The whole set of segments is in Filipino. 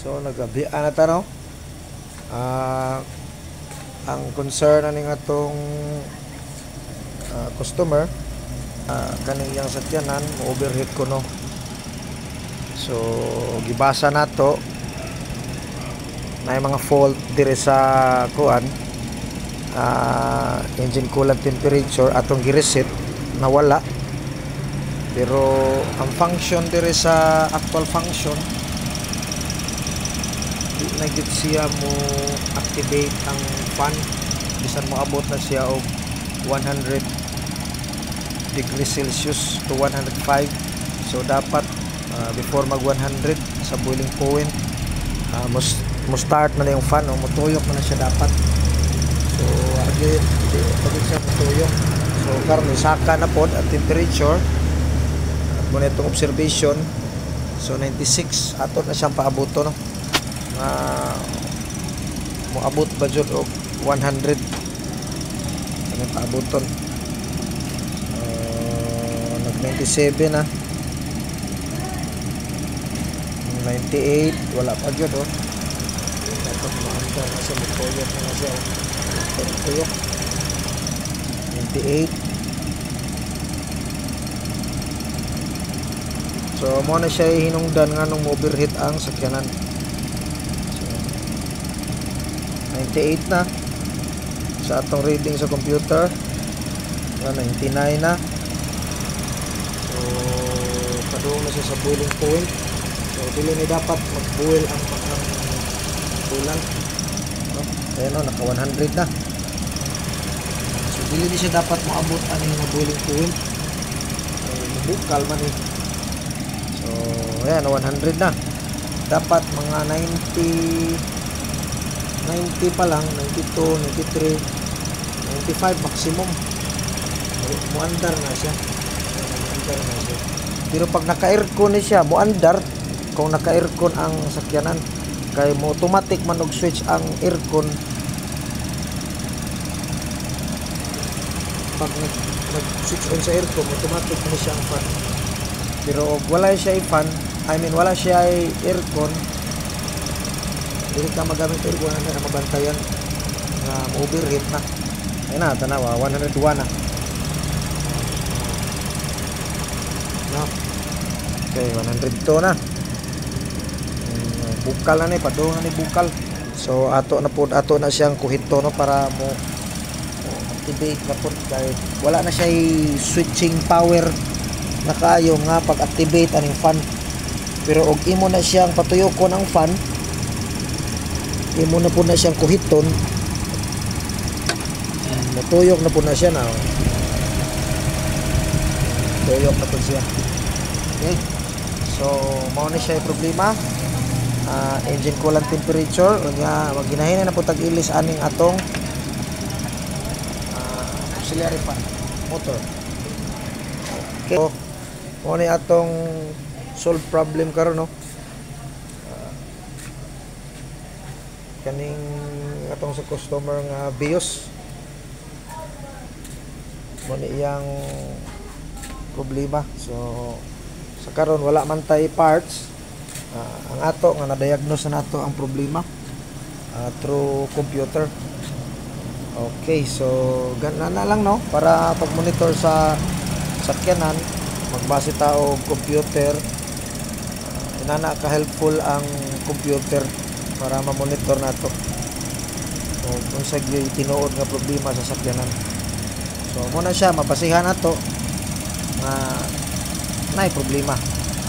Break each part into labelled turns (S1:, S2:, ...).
S1: So nagabian na ta no. Ang concern ani nga tong customer kaning yang sakyanan overheat ko no. So gibasa nato na mga fault dire sa kuan engine coolant temperature atong gi-reset nawala. Pero ang function dire sa actual function di na gid siya mo activate ang fan bisan mo abot na siya og 100 degrees Celsius to 105. So dapat before mag 100 sa boiling point mo start na yung fan o mutuyok na siya dapat. So agit siya mutuyok. So karon isaka na pod at temperature muna itong observation. So 96 ato na siyang paaboto no. Moabot ba jud og 100 ano paaboton. Nag 97 na 98 wala pa jud oh. Dapat maanda na siya mutuyok na siya mutuyok 98. So mo na siya hinungdan nga nung overheat ang sakyanan. So 98 na sa atong reading sa computer. 99 na. So padung na siya sa boiling point. So dili ni dapat mag-boil ang coolant. No? Kaya no naka 100 na. So dili ni siya dapat moabot ang boiling point. Bukal man eh. So, ayan, 100 na. Dapat mga 90 pa lang, 92, 93, 95 maximum. Muandar na siya. Pero pag naka-aircon na siya, muandar. Kung naka-aircon ang sakyanan, kaya mo automatic man og switch ang aircon. Pag nag-switch on sa aircon, automatic na siya ang fan. Pero wala siya i-fan, wala siya aircon, hindi ka magamit aircon na mabantayan na overheat na. Ayun na, tanawa, 101 na. No. Okay, 102 na. Bukal na ni, padungan ni bukal. So ato na siyang kuhito no para mo activate na po kay wala na siya switching power na kayo nga pag-activate aning fan. Pero og imo na siyang patuyokon ang fan, imo na po na siyang kuhiton, matuyok na po na siya na. Tuyok na po siya. Okay. So mao na siya yung problema. Engine coolant temperature unya maginahin na po tag-ilis aning atong auxiliary fan motor. Okay. Mo ni atong solve problem karon no. Kaning atong sa customer nga BIOS mo ni iyang problema. So sa karon wala man tay parts. Ang ato nga na-diagnose na nato ang problema through computer. Okay, so ganun na lang no para pag-monitor sa sakyanan magbase tao og computer. Inana ka helpful ang computer para ma-monitor nato kung sa tinuod nga problema sa sakyanan. So muna siya mabasihan nato nga nay problema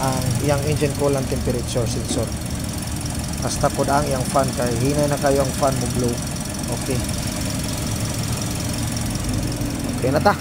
S1: ang iyang engine coolant temperature sensor. Basta pod ang iyang fan kay hinay na kayo ang fan mo blow. Okay. Okay na ta.